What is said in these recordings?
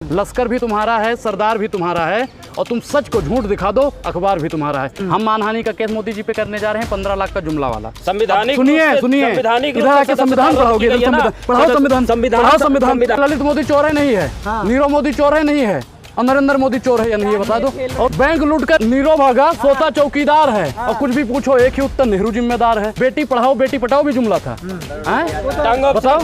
लश्कर भी तुम्हारा है, सरदार भी तुम्हारा है, और तुम सच को झूठ दिखा दो, अखबार भी तुम्हारा है। हम मानहानि का केस मोदी जी पे करने जा रहे हैं, 15 लाख का जुमला वाला। संविधानिक सुनिए इधर आके संविधान पढ़ाओगे, पढ़ाओ संविधान। ललित मोदी चोर है नहीं है, नीरव मोदी चोर है नहीं है, और नरेंद्र मोदी चोर है या नहीं, ये बता दो। और बैंक लूट कर नीरव भागा, सोता चौकीदार है, और कुछ भी पूछो एक ही उत्तर, नेहरू जिम्मेदार है। बेटी पढ़ाओ बेटी पढ़ाओ भी जुमला था, बताओ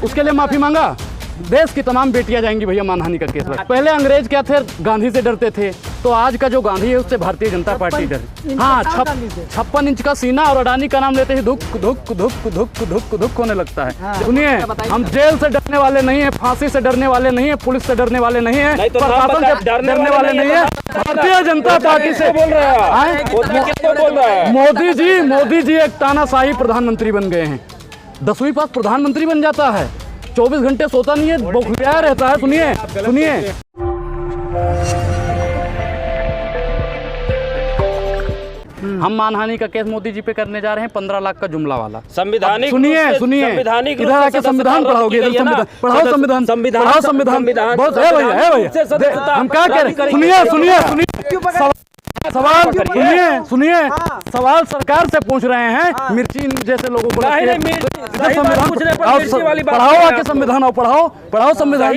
उसके लिए माफी मांगा। देश की तमाम बेटियां जाएंगी भैया मानहानि का केस लगा। पहले अंग्रेज क्या थे, गांधी से डरते थे, तो आज का जो गांधी है उससे भारतीय जनता पार्टी डर। हाँ, 56 इंच का सीना, और अडानी का नाम लेते ही धुक धुक धुक धुक धुक धुक होने लगता है। सुनिए, हम जेल से डरने वाले नहीं है, फांसी से डरने वाले नहीं है, पुलिस से डरने वाले नहीं है, प्रशासन से डरने वाले नहीं है, भारतीय जनता पार्टी से बोल रहे हैं। मोदी जी एक तानाशाही प्रधानमंत्री बन गए हैं। 10वीं पास प्रधानमंत्री बन जाता है, 24 घंटे सोता नहीं है, बौखलाया रहता है। सुनिए हम मानहानि का केस मोदी जी पे करने जा रहे हैं, 15 लाख का जुमला वाला। संविधानिक सुनिए इधर आके संविधान पढ़ाओगे, पढ़ाओ संविधान। बहुत है भैया, हम क्या कह रहे हैं, सुनिए सुनिए सवाल सरकार से पूछ रहे हैं। मिर्ची जैसे लोगों को पढ़ाओ, आके संविधान और पढ़ाओ संविधान।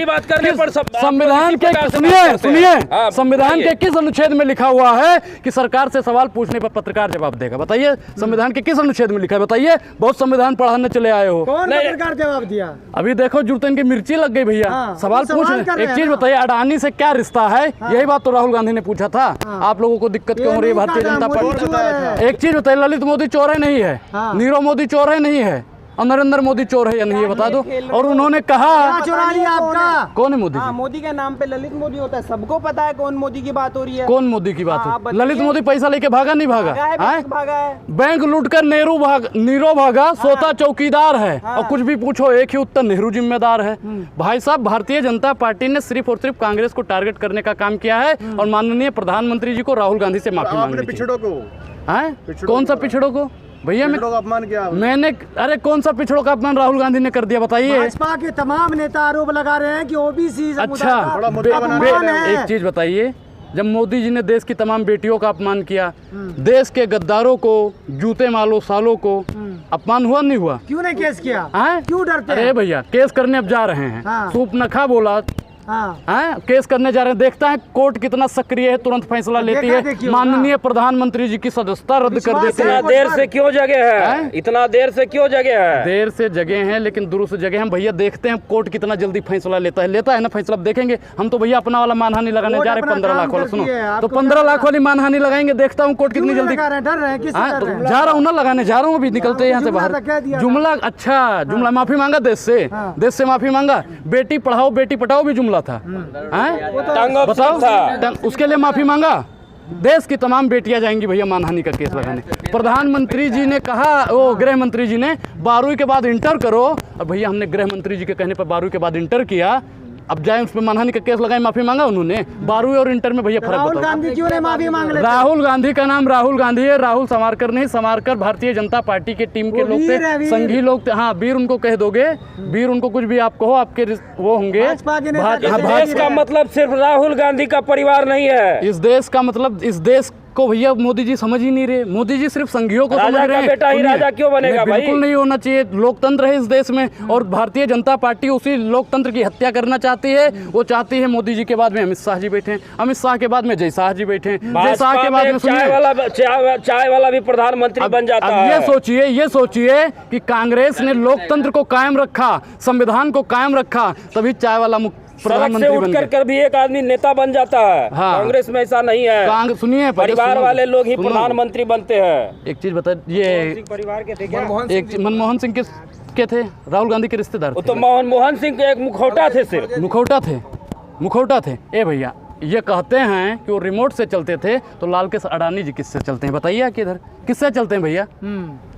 संविधान के सुनिए संविधान के किस अनुच्छेद में लिखा हुआ है कि सरकार से सवाल पूछने पर पत्रकार जवाब देगा? बताइए, संविधान के किस अनुच्छेद में लिखा है? बताइए। बहुत संविधान पढ़ाने चले आए हो, कौन पत्रकार जवाब दिया? अभी देखो जुड़तन की मिर्ची लग गई भैया। सवाल पूछ रहे। एक चीज बताइए, अडानी से क्या रिश्ता है? यही बात तो राहुल गांधी ने पूछा था। आप लोगों को दिक्कत क्यों हो रही है भारतीय जनता पार्टी? एक चीज बताइए, ललित मोदी चोर है नहीं है, नीरव मोदी चोर है नहीं है, और नरेंद्र मोदी चोर है या नहीं, ये बता दो। और उन्होंने कहा चुरा लिया आपका। कौन है मोदी? मोदी के नाम पे ललित मोदी होता है, सबको पता है कौन मोदी की बात हो रही है। कौन मोदी की बात हो? ललित मोदी पैसा लेके भागा नहीं भागा है? बैंक लूट कर नीरव भागा, सोता चौकीदार है, और कुछ भी पूछो एक ही उत्तर, नेहरू जिम्मेदार है। भाई साहब, भारतीय जनता पार्टी ने सिर्फ और सिर्फ कांग्रेस को टारगेट करने का काम किया है, और माननीय प्रधानमंत्री जी को राहुल गांधी से माफी मांगनी चाहिए। पिछड़ों को कौन सा पिछड़ों को भैया? अपमान किया मैंने, अरे कौन सा पिछड़ों का अपमान राहुल गांधी ने कर दिया? बताइए। भाजपा के तमाम नेता आरोप लगा रहे हैं कि ओबीसी अच्छा, एक चीज बताइए, जब मोदी जी ने देश की तमाम बेटियों का अपमान किया, देश के गद्दारों को, जूते मालो सालों को अपमान हुआ नहीं हुआ? क्यों नहीं केस किया? क्यों डरते? अरे भैया, केस करने अब जा रहे हैं। सूप नखा बोला, केस करने जा रहे हैं। देखता है कोर्ट कितना सक्रिय है, तुरंत फैसला लेती है। माननीय प्रधानमंत्री जी की सदस्यता रद्द कर देती है। इतना देर से क्यों जगे हैं? इतना देर से क्यों जगे हैं? देर से जगे हैं, लेकिन दुरुस्त जगे हैं भैया। देखते हैं कोर्ट कितना जल्दी फैसला लेता है ना फैसला। देखेंगे हम तो भैया अपना वाला मानहानि लगाने जा रहे हैं, 15 लाख वाला। सुनो तो 15 लाख वाली मानहानि लगाएंगे, देखता हूँ कोर्ट कितनी जल्दी। जा रहा हूँ ना लगाने, जा रहा हूँ अभी, निकलते हैं यहाँ से बाहर। जुमला, अच्छा जुमला, माफी मांगा देश से माफी मांगा। बेटी पढ़ाओ बेटी पढ़ाओ भी जुमला था, बताओ उसके लिए माफी मांगा। देश की तमाम बेटियां जाएंगी भैया मानहानि का केस लगाने। प्रधानमंत्री जी ने कहा, वो गृह मंत्री जी ने, 12वीं के बाद इंटर करो। और भैया हमने गृह मंत्री जी के कहने पर 12वीं के बाद इंटर किया, अब जाए उस पर मानहानि का केस लगाए, माफी मांगा उन्होंने। 12वीं और इंटर में भैया फर्क बताओ। राहुल गांधी क्यों नहीं माफी मांग लेते? राहुल गांधी का नाम राहुल गांधी है, राहुल सावरकर नहीं। सावरकर भारतीय जनता पार्टी के टीम के लोग थे, संघी लोग थे। हाँ, वीर उनको कह दोगे, वीर उनको कुछ भी आप कहो, आपके वो होंगे। देश का मतलब सिर्फ राहुल गांधी का परिवार नहीं है। इस देश का मतलब, इस देश को भैया मोदी जी समझ ही नहीं रहे। मोदी जी सिर्फ संघियों को समझ रहे हैं। बेटा ही राजा क्यों बनेगा भाई? बिल्कुल नहीं होना चाहिए। लोकतंत्र है इस देश में, और भारतीय जनता पार्टी उसी लोकतंत्र की हत्या करना चाहती है। वो चाहती है मोदी जी के बाद में अमित शाह जी बैठे, अमित शाह के बाद में जय शाह जी बैठे, जय शाह के बाद में चाय वाला भी प्रधानमंत्री बन जाता है। ये सोचिए कि कांग्रेस ने लोकतंत्र को कायम रखा, संविधान को कायम रखा, तभी चाय वाला प्रधानमंत्री उठ कर भी एक आदमी नेता बन जाता है। कांग्रेस में ऐसा नहीं है। सुनिए, परिवार वाले लोग ही प्रधानमंत्री बनते हैं। एक चीज बता, ये परिवार के थे, मनमोहन सिंह के थे, राहुल गांधी के रिश्तेदार थे। तो मनमोहन सिंह के एक मुखौटा थे, सिर्फ मुखौटा थे। ए भैया, ये कहते हैं कि वो रिमोट से चलते थे, तो लालकेश अडानी जी किससे चलते हैं? बताइए किधर किससे चलते हैं भैया?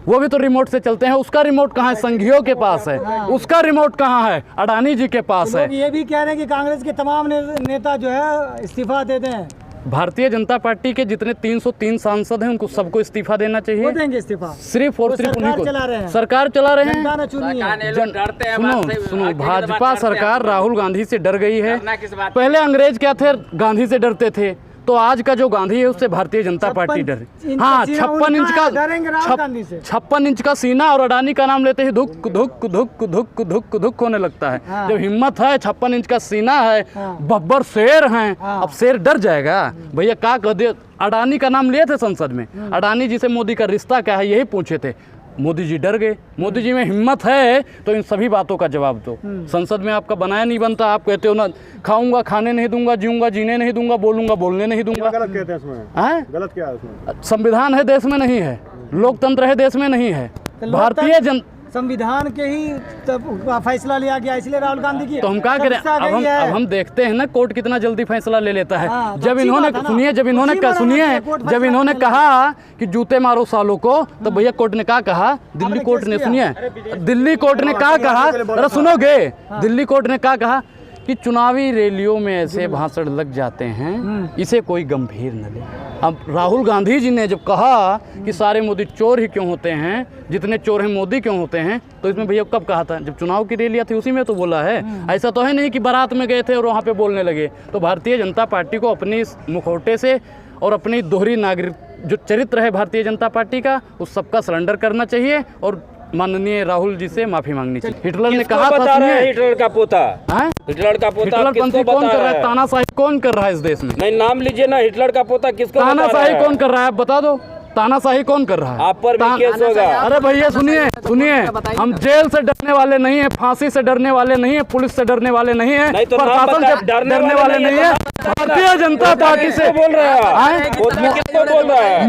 वो भी तो रिमोट से चलते हैं। उसका रिमोट कहाँ है? संघियों के पास है। उसका रिमोट कहाँ है? अडानी जी के पास है। ये भी कह रहे हैं कि कांग्रेस के तमाम नेता जो है इस्तीफा देते हैं। भारतीय जनता पार्टी के जितने 303 सांसद हैं उनको सबको इस्तीफा देना वो चाहिए। देंगे इस्तीफा। सिर्फ और वो सिर्फ उन्हीं सरकार चला रहे को हैं। सरकार चला रहे जनता हैं। ने चुनी है। सुनो भाजपा सरकार राहुल गांधी से डर गई है। पहले अंग्रेज क्या थे, गांधी से डरते थे, तो आज का जो गांधी है उससे भारतीय जनता पार्टी डर। हाँ, 56 इंच का डरेंगे राहुल गांधी से। 56 इंच का सीना और अडानी का नाम लेते ही धुक धुक धुक धुक धुक धुक होने लगता है। हाँ। जब हिम्मत है, 56 इंच का सीना है, हाँ। बब्बर शेर हैं, हाँ। अब शेर डर जाएगा भैया। क्या कह दे, अडानी का नाम लिए थे संसद में, अडानी जी से मोदी का रिश्ता क्या है यही पूछे थे, मोदी जी डर गए। मोदी जी में हिम्मत है तो इन सभी बातों का जवाब दो। संसद में आपका बनाया नहीं बनता, आप कहते हो ना खाऊंगा खाने नहीं दूंगा, जीऊंगा जीने नहीं दूंगा, बोलूंगा बोलने नहीं दूंगा। गलत कहते हैं इसमें? हैं? गलत क्या है इसमें? संविधान है देश में नहीं है, लोकतंत्र है देश में नहीं है। भारतीय जन संविधान के ही तब फैसला लिया गया, इसलिए राहुल गांधी की तो हम क्या करें, अब हम देखते हैं ना कोर्ट कितना जल्दी फैसला ले लेता है। हाँ, तो जब अच्छी इन्होंने बात है ना। सुनिए, जब इन्होंने खुशी मनाना चाहिए, कोर्ट जब फैसला इन्होंने ले कहा कि जूते मारो सालों को, तो भैया कोर्ट ने क्या कहा, दिल्ली आपने कोर्ट केस ने, किया? सुनिए दिल्ली कोर्ट ने क्या कहा, जरा सुनोगे, दिल्ली कोर्ट ने क्या कहा कि चुनावी रैलियों में ऐसे भाषण लग जाते हैं, इसे कोई गंभीर न ले। अब राहुल गांधी जी ने जब कहा कि सारे मोदी चोर ही क्यों होते हैं, जितने चोर हैं मोदी क्यों होते हैं, तो इसमें भैया कब कहा था, जब चुनाव की रैलियां थी उसी में तो बोला है। ऐसा तो है नहीं कि बारात में गए थे और वहाँ पे बोलने लगे। तो भारतीय जनता पार्टी को अपनी इस मुखौटे से और अपनी दोहरी नागरिक जो चरित्र है भारतीय जनता पार्टी का, उस सबका सरेंडर करना चाहिए और माननीय राहुल जी से माफी मांगनी चाहिए। हिटलर ने किसको कहा था, बता रहे हैं सुनिए, हिटलर का पोता? हैं? हिटलर का पोता हिटलर किसको पंथी कौन बता कर रहा है, है? तानाशाही कौन कर रहा है इस देश में? नहीं, नाम लीजिए ना, हिटलर का पोता किसको बता रहा तानाशाही है? कौन कर रहा है, आप बता दो, तानाशाही कौन कर रहा है? आप पर भी केस होगा। अरे भैया सुनिए सुनिए, हम जेल से डरने वाले नहीं है, फांसी से डरने वाले नहीं है, पुलिस से डरने वाले नहीं है, नहीं तो नाम प्रशासन बता, से डरने वाले नहीं है। भारतीय जनता पार्टी से किसको बोल रहा है? हैं? पोता किसको बोल रहा है?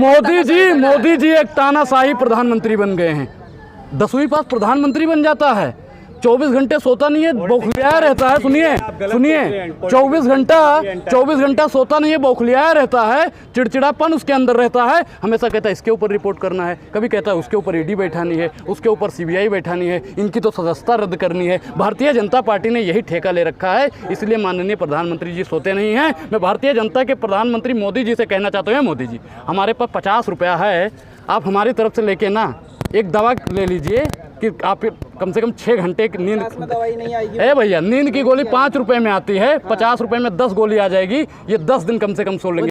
मोदी जी एक तानाशाही प्रधानमंत्री बन गए हैं। 10वीं पास प्रधानमंत्री बन जाता है, 24 घंटे सोता नहीं है, बौखलियाया रहता है। सुनिए 24 घंटा सोता नहीं है, बौखलियाया रहता है, चिड़चिड़ापन उसके अंदर रहता है, हमेशा कहता है इसके ऊपर रिपोर्ट करना है, कभी कहता है उसके ऊपर ईडी बैठानी है, उसके ऊपर सीबीआई बैठानी है, इनकी तो सदस्यता रद्द करनी है। भारतीय जनता पार्टी ने यही ठेका ले रखा है, इसलिए माननीय प्रधानमंत्री जी सोते नहीं हैं। मैं भारतीय जनता के प्रधानमंत्री मोदी जी से कहना चाहता हूँ, मोदी जी हमारे पास 50 रुपया है, आप हमारी तरफ से लेके ना एक दवा ले लीजिए कि आप कम से कम 6 घंटे की नींद, दवाई नहीं आएगी। ए भैया नींद की गोली 5 रुपए में आती है, 50 रुपए में 10 गोली आ जाएगी, ये 10 दिन कम से कम सो लेंगे।